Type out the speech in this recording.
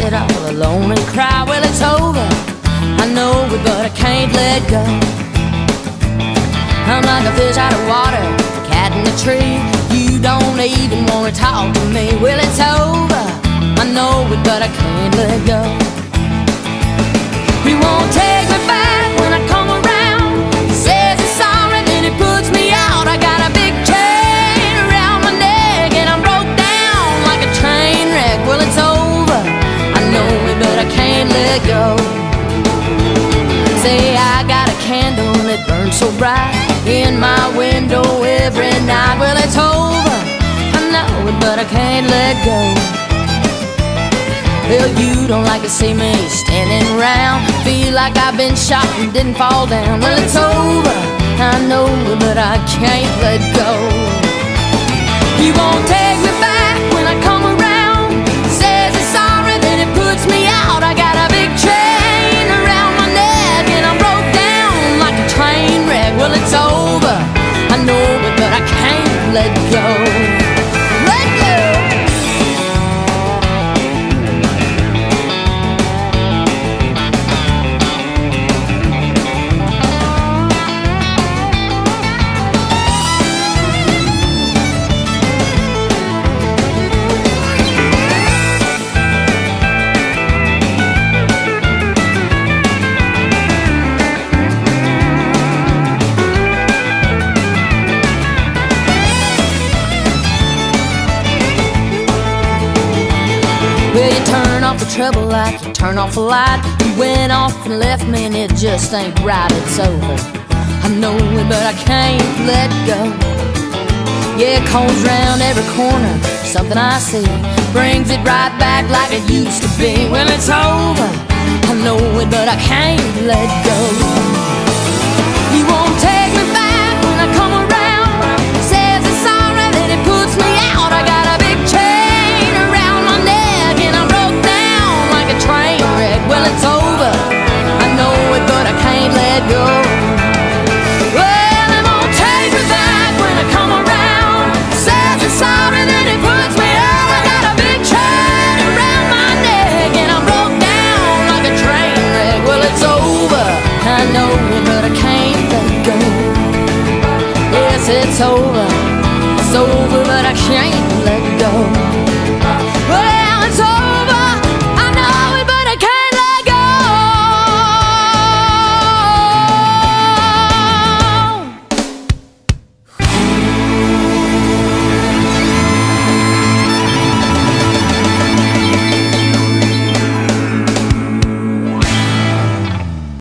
sit all alone and cry. Well, it's over, I know it, but I can't let go. I'm like a fish out of water, cat in a tree. You don't even wanna talk to me. Well, it's over, I know it, but I can't let go. He won't take me back when I come around. He says he's sorry, then he puts me out. I got a big chain around my neck and I'm broke down like a train wreck. Well, it's over, I know it, but I can't let go. Say I got a candle that burns so bright in my window every night. Well, it's over, I know it, but I can't let go. Well, you don't like to see me standing around, feel like I've been shot and didn't fall down. Well, it's over, I know it, but I can't let go. He won't take me back when I come around. Says he's sorry, then he puts me out. I got a big chain around my neck and I'm broke down like a train wreck. Well, it's over, I know it, but I can't let go. Let go. Well, you turn off the trouble light, you turn off the light. You went off and left me and it just ain't right, it's over. I know it, but I can't let go. Yeah, it comes round every corner, something I see brings it right back like it used to be. Well, it's over, I know it, but I can't let go. He won't take me back when I come around. Says he's sorry, then he puts me out. I got a big chain around my neck and I'm broke down like a train wreck. Well, it's over, I know it, but I can't let go. Well, he won't take me back when I come around. Says he's sorry, then he puts me out. I got a big chain around my neck and I'm broke down like a train wreck. Well, it's over, I know it, but I can't let go. Yes, it's over, but I can't